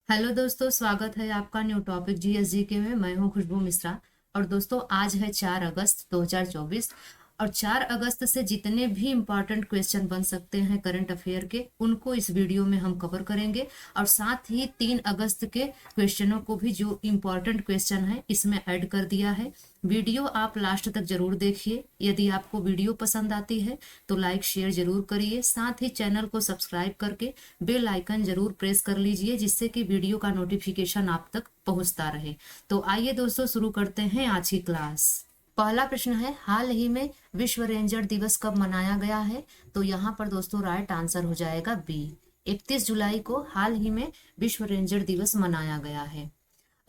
Hello दोस्तों, स्वागत है आपका न्यू टॉपिक जीएसजीके में। मैं हूं खुशबू मिश्रा। और दोस्तों, आज है 4 अगस्त 2024। और 4 अगस्त से जितने भी इम्पॉर्टेंट क्वेश्चन बन सकते हैं करंट अफेयर के, उनको इस वीडियो में हम कवर करेंगे। और साथ ही 3 अगस्त के क्वेश्चनों को भी, जो इम्पॉर्टेंट क्वेश्चन है, इसमें ऐड कर दिया है। वीडियो आप लास्ट तक जरूर देखिए। यदि आपको वीडियो पसंद आती है तो लाइक शेयर जरूर करिए। साथ ही चैनल को सब्सक्राइब करके बेल आइकन जरूर प्रेस कर लीजिए, जिससे कि वीडियो का नोटिफिकेशन आप तक पहुंचता रहे। तो आइए दोस्तों, शुरू करते हैं आज की क्लास। पहला प्रश्न है, हाल ही में विश्व रेंजर दिवस कब मनाया गया है? तो यहाँ पर दोस्तों राइट आंसर हो जाएगा बी। 31 जुलाई को हाल ही में विश्व रेंजर दिवस मनाया गया है।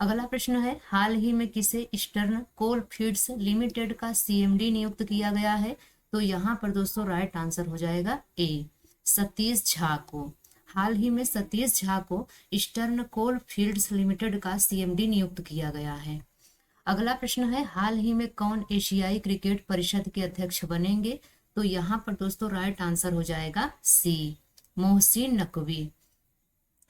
अगला प्रश्न है, हाल ही में किसे ईस्टर्न कोल फीड्स लिमिटेड का सीएमडी नियुक्त किया गया है? तो यहाँ पर दोस्तों राइट आंसर हो जाएगा ए, सतीश झा को। हाल ही में सतीश झा को ईस्टर्न कोल फील्ड्स लिमिटेड का सीएमडी नियुक्त किया गया है। अगला प्रश्न है, हाल ही में कौन एशियाई क्रिकेट परिषद के अध्यक्ष बनेंगे? तो यहाँ पर दोस्तों राइट आंसर हो जाएगा सी, मोहसिन नकवी।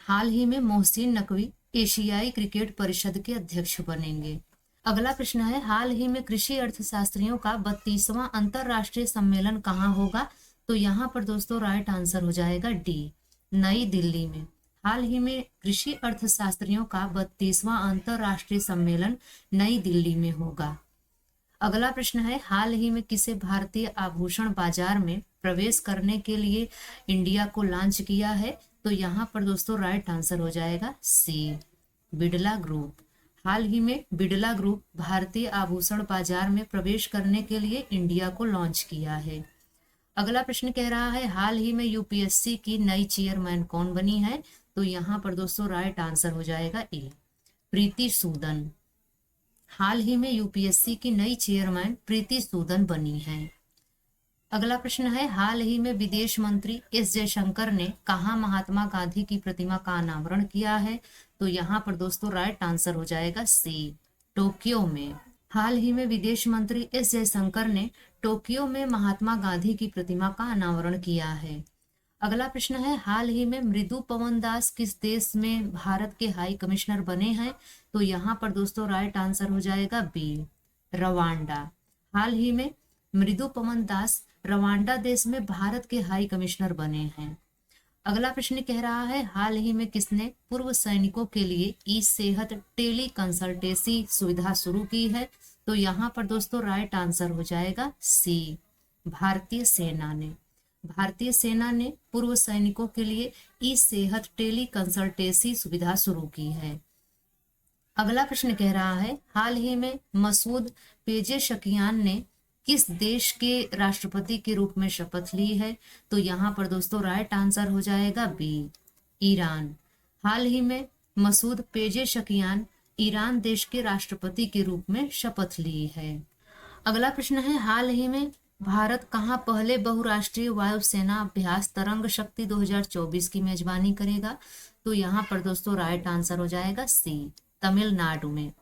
हाल ही में मोहसिन नकवी एशियाई क्रिकेट परिषद के अध्यक्ष बनेंगे। अगला प्रश्न है, हाल ही में कृषि अर्थशास्त्रियों का 32वां अंतरराष्ट्रीय सम्मेलन कहाँ होगा? तो यहाँ पर दोस्तों राइट आंसर हो जाएगा डी, नई दिल्ली में। हाल ही में कृषि अर्थशास्त्रियों का 32वां अंतरराष्ट्रीय सम्मेलन नई दिल्ली में होगा। अगला प्रश्न है, हाल ही में किसे भारतीय आभूषण बाजार में प्रवेश करने के लिए इंडिया को लॉन्च किया है? तो यहाँ पर दोस्तों राइट आंसर हो जाएगा सी, बिड़ला ग्रुप। हाल ही में बिड़ला ग्रुप भारतीय आभूषण बाजार में प्रवेश करने के लिए इंडिया को लॉन्च किया है। अगला प्रश्न कह रहा है, हाल ही में यूपीएससी की नई चेयरमैन कौन बनी है? तो यहाँ पर दोस्तों राइट आंसर हो जाएगा ए, प्रीति सूदन। हाल ही में यूपीएससी की नई चेयरमैन प्रीति सूदन बनी है। अगला प्रश्न है, हाल ही में विदेश मंत्री एस जयशंकर ने कहाँ महात्मा गांधी की प्रतिमा का अनावरण किया है? तो यहाँ पर दोस्तों राइट आंसर हो जाएगा सी, टोक्यो में। हाल ही में विदेश मंत्री एस जयशंकर ने टोक्यो में महात्मा गांधी की प्रतिमा का अनावरण किया है। अगला प्रश्न है, हाल ही में मृदु पवन दास किस देश में भारत के हाई कमिश्नर बने हैं? तो यहाँ पर दोस्तों राइट आंसर हो जाएगा बी, रवांडा। हाल ही में मृदु पवन दास रवांडा देश में भारत के हाई कमिश्नर बने हैं। अगला प्रश्न कह रहा है, हाल ही में किसने पूर्व सैनिकों के लिए ई सेहत टेली कंसल्टेंसी सुविधा शुरू की है? तो यहाँ पर दोस्तों राइट आंसर हो जाएगा सी, भारतीय सेना ने। भारतीय सेना ने पूर्व सैनिकों के लिए ई सेहत टेली कंसल्टेंसी सुविधा शुरू की है। अगला प्रश्न कह रहा है, हाल ही में मसूद पेजेशकियान ने किस देश के राष्ट्रपति के रूप में शपथ ली है? तो यहाँ पर दोस्तों राइट आंसर हो जाएगा बी, ईरान। हाल ही में मसूद पेजेशकियान ईरान देश के राष्ट्रपति के रूप में शपथ ली है। अगला प्रश्न है, हाल ही में भारत कहाँ पहले बहुराष्ट्रीय वायुसेना अभ्यास तरंग शक्ति 2024 की मेजबानी करेगा? तो यहाँ पर दोस्तों राइट आंसर हो जाएगा सी, तमिलनाडु में।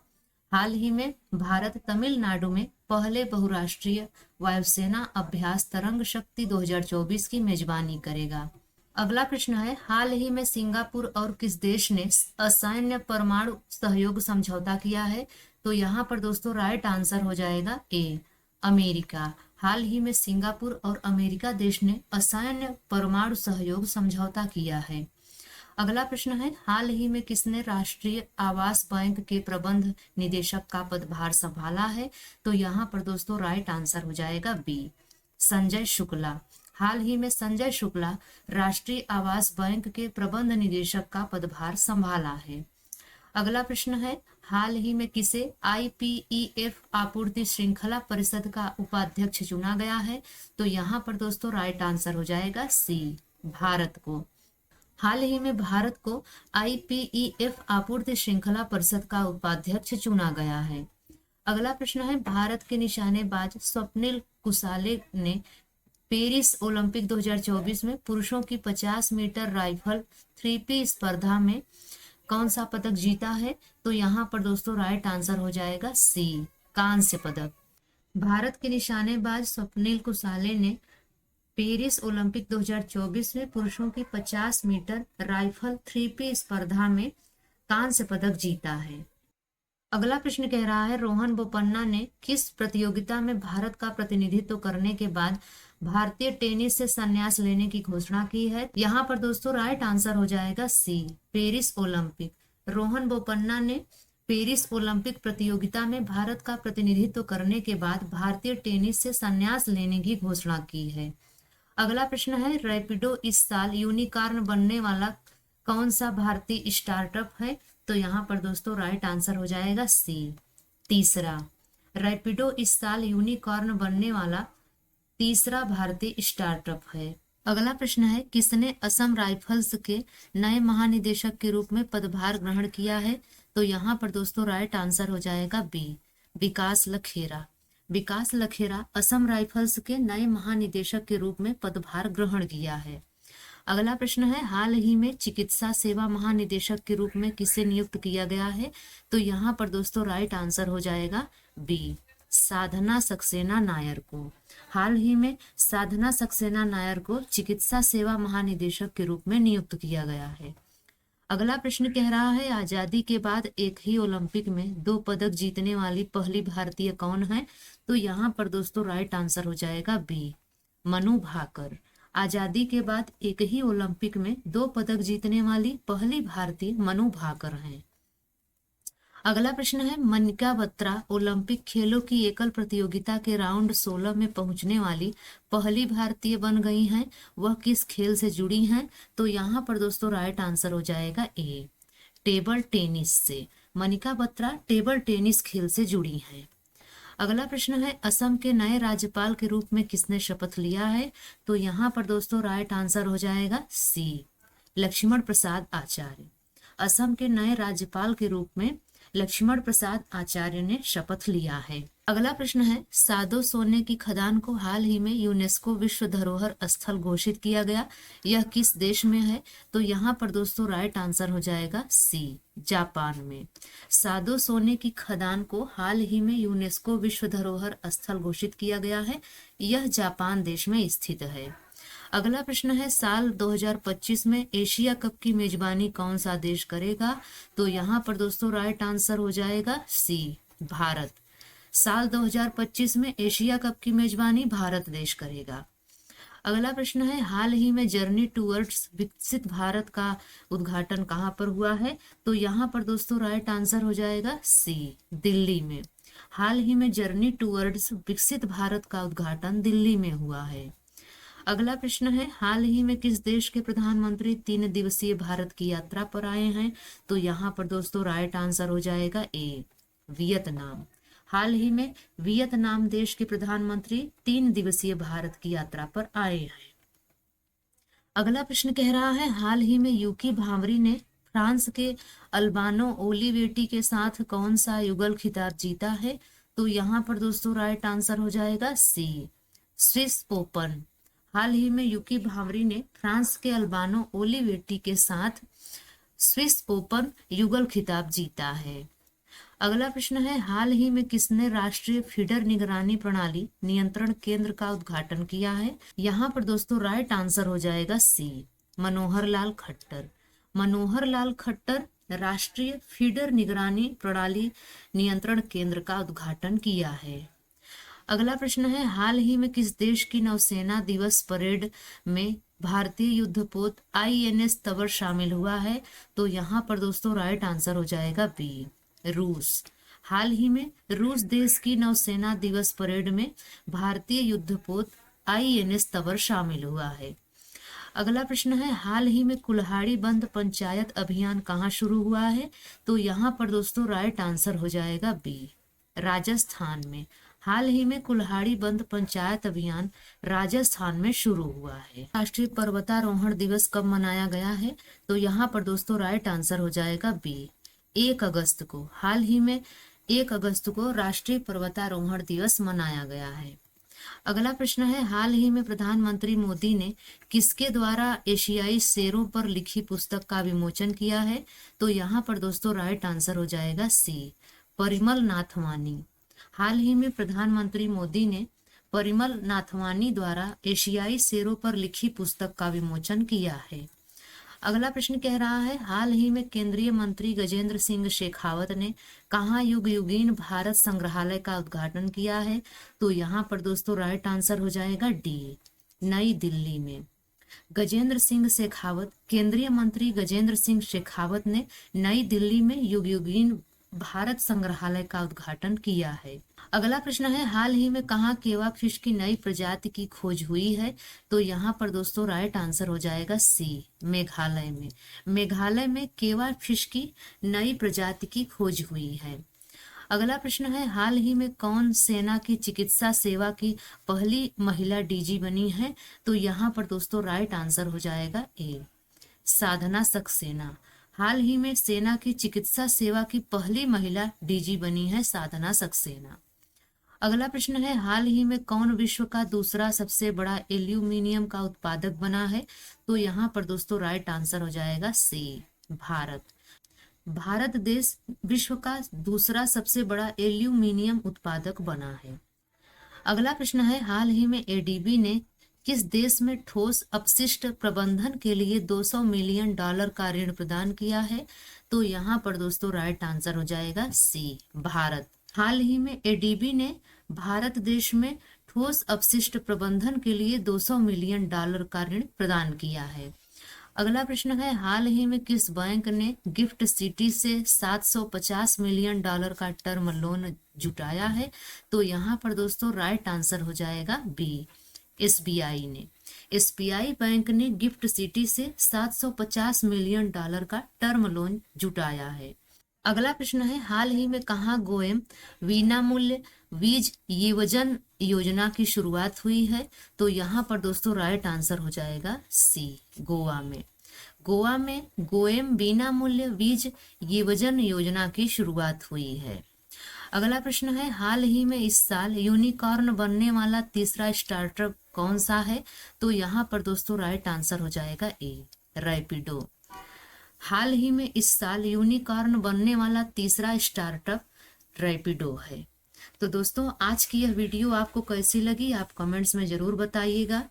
हाल ही में भारत तमिलनाडु में पहले बहुराष्ट्रीय वायुसेना अभ्यास तरंग शक्ति 2024 की मेजबानी करेगा। अगला प्रश्न है, हाल ही में सिंगापुर और किस देश ने असैन्य परमाणु सहयोग समझौता किया है? तो यहाँ पर दोस्तों राइट आंसर हो जाएगा ए, अमेरिका। हाल ही में सिंगापुर और अमेरिका देश ने असैन्य परमाणु सहयोग समझौता किया है। अगला प्रश्न है, हाल ही में किसने राष्ट्रीय आवास बैंक के प्रबंध निदेशक का पदभार संभाला है? तो यहाँ पर दोस्तों राइट आंसर हो जाएगा बी, संजय शुक्ला। हाल ही में संजय शुक्ला राष्ट्रीय आवास बैंक के प्रबंध निदेशक का पदभार संभाला है। अगला प्रश्न है, हाल ही में किसे आईपीईएफ आपूर्ति श्रृंखला परिषद का उपाध्यक्ष चुना गया है? तो यहाँ पर दोस्तों राइट आंसर हो जाएगा सी, भारत को। हाल ही में भारत को आईपीईएफ आपूर्ति श्रृंखला परिषद का उपाध्यक्ष चुना गया है। अगला प्रश्न है, भारत के निशानेबाज स्वप्निल कुसाले ने पेरिस ओलंपिक 2024 में पुरुषों की 50 मीटर राइफल 3P स्पर्धा में कौन सा पदक जीता है? तो यहाँ पर दोस्तों राइट आंसर हो जाएगा सी, कांस्य पदक। भारत के निशानेबाज स्वप्निल कुसाले ने पेरिस ओलंपिक 2024 में पुरुषों की 50 मीटर राइफल 3P स्पर्धा में कांस्य पदक जीता है। अगला प्रश्न कह रहा है रोहन बोपन्ना ने किस प्रतियोगिता में भारत का प्रतिनिधित्व करने के बाद भारतीय टेनिस से संन्यास लेने की घोषणा की है। यहाँ पर दोस्तों राइट आंसर हो जाएगा सी, पेरिस ओलंपिक। रोहन बोपन्ना ने पेरिस ओलंपिक प्रतियोगिता में भारत का प्रतिनिधित्व करने के बाद भारतीय टेनिस से संन्यास लेने की घोषणा की है। अगला प्रश्न है रैपिडो इस साल यूनिकॉर्न बनने वाला कौन सा भारतीय स्टार्टअप है। तो यहाँ पर दोस्तों राइट आंसर हो जाएगा सी, तीसरा। रैपिडो इस साल यूनिकॉर्न बनने वाला तीसरा भारतीय स्टार्टअप है। अगला प्रश्न है किसने असम राइफल्स के नए महानिदेशक के रूप में पदभार ग्रहण किया है। तो यहाँ पर दोस्तों राइट आंसर हो जाएगा बी, विकास लखेरा। विकास लखेरा असम राइफल्स के नए महानिदेशक के रूप में पदभार ग्रहण किया है। अगला प्रश्न है हाल ही में चिकित्सा सेवा महानिदेशक के रूप में किसे नियुक्त किया गया है। तो यहाँ पर दोस्तों राइट आंसर हो जाएगा बी, साधना सक्सेना नायर को। हाल ही में साधना सक्सेना नायर को चिकित्सा सेवा महानिदेशक के रूप में नियुक्त किया गया है। अगला प्रश्न कह रहा है आजादी के बाद एक ही ओलंपिक में 2 पदक जीतने वाली पहली भारतीय कौन है। तो यहाँ पर दोस्तों राइट आंसर हो जाएगा बी, मनु भाकर। आजादी के बाद एक ही ओलंपिक में 2 पदक जीतने वाली पहली भारतीय मनु भाकर हैं। अगला प्रश्न है मनिका बत्रा ओलंपिक खेलों की एकल प्रतियोगिता के राउंड 16 में पहुंचने वाली पहली भारतीय बन गई हैं। वह किस खेल से जुड़ी हैं। तो यहाँ पर दोस्तों राइट आंसर हो जाएगा ए, टेबल टेनिस से। मनिका बत्रा टेबल टेनिस खेल से जुड़ी हैं। अगला प्रश्न है असम के नए राज्यपाल के रूप में किसने शपथ लिया है। तो यहाँ पर दोस्तों राइट आंसर हो जाएगा सी, लक्ष्मण प्रसाद आचार्य। असम के नए राज्यपाल के रूप में लक्ष्मण प्रसाद आचार्य ने शपथ लिया है। अगला प्रश्न है सादो सोने की खदान को हाल ही में यूनेस्को विश्व धरोहर स्थल घोषित किया गया, यह किस देश में है। तो यहाँ पर दोस्तों राइट आंसर हो जाएगा सी, जापान में। सादो सोने की खदान को हाल ही में यूनेस्को विश्व धरोहर स्थल घोषित किया गया है, यह जापान देश में स्थित है। अगला प्रश्न है साल 2025 में एशिया कप की मेजबानी कौन सा देश करेगा। तो यहाँ पर दोस्तों राइट आंसर हो जाएगा सी, भारत। साल 2025 में एशिया कप की मेजबानी भारत देश करेगा। अगला प्रश्न है हाल ही में जर्नी टूवर्ड्स विकसित भारत का उद्घाटन कहाँ पर हुआ है। तो यहाँ पर दोस्तों राइट आंसर हो जाएगा सी, दिल्ली में। हाल ही में जर्नी टूवर्ड्स विकसित भारत का उद्घाटन दिल्ली में हुआ है। अगला प्रश्न है हाल ही में किस देश के प्रधानमंत्री 3 दिवसीय भारत की यात्रा पर आए हैं। तो यहाँ पर दोस्तों राइट आंसर हो जाएगा ए, वियतनाम। हाल ही में वियतनाम देश के प्रधानमंत्री 3 दिवसीय भारत की यात्रा पर आए हैं। अगला प्रश्न कह रहा है हाल ही में यूकी भांवरी ने फ्रांस के अल्बानो ओलिवेटी के साथ कौन सा युगल खिताब जीता है। तो यहाँ पर दोस्तों राइट आंसर हो जाएगा सी, स्विस ओपन। हाल ही में यूकी भांवरी ने फ्रांस के अल्बानो ओलिवेटी के साथ स्विस ओपन युगल खिताब जीता है। अगला प्रश्न है हाल ही में किसने राष्ट्रीय फीडर निगरानी प्रणाली नियंत्रण केंद्र का उद्घाटन किया है। यहाँ पर दोस्तों राइट आंसर हो जाएगा सी, मनोहर लाल खट्टर। मनोहर लाल खट्टर राष्ट्रीय फीडर निगरानी प्रणाली नियंत्रण केंद्र का उद्घाटन किया है। अगला प्रश्न है हाल ही में किस देश की नौसेना दिवस परेड में भारतीय युद्धपोत INS तवर शामिल हुआ है। तो यहाँ पर दोस्तों राइट आंसर हो जाएगा बी, रूस। हाल ही में रूस देश की नौसेना दिवस परेड में भारतीय युद्धपोत INS तवर शामिल हुआ है। अगला प्रश्न है हाल ही में कुल्हाड़ी बंद पंचायत अभियान कहाँ शुरू हुआ है। तो यहाँ पर दोस्तों राइट आंसर हो जाएगा बी, राजस्थान में। हाल ही में कुल्हाड़ी बंद पंचायत अभियान राजस्थान में शुरू हुआ है। राष्ट्रीय पर्वतारोहण दिवस कब मनाया गया है। तो यहाँ पर दोस्तों राइट आंसर हो जाएगा बी, 1 अगस्त को। हाल ही में 1 अगस्त को राष्ट्रीय पर्वतारोहण दिवस मनाया गया है। अगला प्रश्न है हाल ही में प्रधानमंत्री मोदी ने किसके द्वारा एशियाई शेरों पर लिखी पुस्तक का विमोचन किया है। तो यहाँ पर दोस्तों राइट आंसर हो जाएगा सी, परिमल नाथवानी। हाल ही में प्रधानमंत्री मोदी ने परिमल नाथवानी द्वारा एशियाई शेरों पर लिखी पुस्तक का विमोचन किया है। अगला प्रश्न कह रहा है, हाल ही में केंद्रीय मंत्री गजेंद्र सिंह शेखावत ने कहाँ युग युगीन भारत संग्रहालय का उद्घाटन किया है? तो यहाँ पर दोस्तों राइट आंसर हो जाएगा डी, नई दिल्ली में। गजेंद्र सिंह शेखावत, केंद्रीय मंत्री गजेंद्र सिंह शेखावत ने नई दिल्ली में युग युगीन भारत संग्रहालय का उद्घाटन किया है। अगला प्रश्न है, हाल ही में कहाँ केवा फिश की नई प्रजाति की खोज हुई है? तो यहाँ पर दोस्तों राइट आंसर हो जाएगा सी, मेघालय में। मेघालय में केवा फिश की नई प्रजाति की खोज हुई है। अगला प्रश्न है, हाल ही में कौन सेना की चिकित्सा सेवा की पहली महिला डीजी बनी है? तो यहाँ पर दोस्तों राइट आंसर हो जाएगा ए, साधना सक्सेना। हाल ही में सेना की चिकित्सा सेवा की पहली महिला डीजी बनी है साधना सक्सेना। अगला प्रश्न है, हाल ही में कौन विश्व का दूसरा सबसे बड़ा एल्यूमिनियम का उत्पादक बना है? तो यहाँ पर दोस्तों राइट आंसर हो जाएगा सी, भारत। भारत देश विश्व का दूसरा सबसे बड़ा एल्यूमिनियम उत्पादक बना है। अगला प्रश्न है, हाल ही में एडीबी ने किस देश में ठोस अपशिष्ट प्रबंधन के लिए $200 मिलियन का ऋण प्रदान किया है? तो यहाँ पर दोस्तों राइट आंसर हो जाएगा सी, भारत। हाल ही में एडीबी ने भारत देश में ठोस अपशिष्ट प्रबंधन के लिए $200 मिलियन का ऋण प्रदान किया है। अगला प्रश्न है, हाल ही में किस बैंक ने गिफ्ट सिटी से $750 मिलियन का टर्म लोन जुटाया है? तो यहाँ पर दोस्तों राइट आंसर हो जाएगा बी, एसबीआई ने। एसबीआई बैंक ने गिफ्ट सिटी से $750 मिलियन का टर्म लोन जुटाया है। अगला प्रश्न है, हाल ही में कहाँ गोएम विनामूल्य वीज येवजन योजना की शुरुआत हुई है? तो यहाँ पर दोस्तों राइट आंसर हो जाएगा सी, गोवा में। गोवा में गोएम विनामूल्य वीज येवजन योजना की शुरुआत हुई है। अगला प्रश्न है, हाल ही में इस साल यूनिकॉर्न बनने वाला तीसरा स्टार्टअप कौन सा है? तो यहाँ पर दोस्तों राइट आंसर हो जाएगा ए, रैपिडो। हाल ही में इस साल यूनिकॉर्न बनने वाला तीसरा स्टार्टअप रैपिडो है। तो दोस्तों आज की यह वीडियो आपको कैसी लगी आप कमेंट्स में जरूर बताइएगा।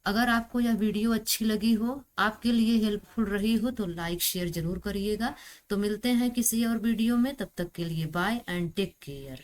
अगर आपको यह वीडियो अच्छी लगी हो, आपके लिए हेल्पफुल रही हो, तो लाइक शेयर जरूर करिएगा। तो मिलते हैं किसी और वीडियो में, तब तक के लिए बाय एंड टेक केयर।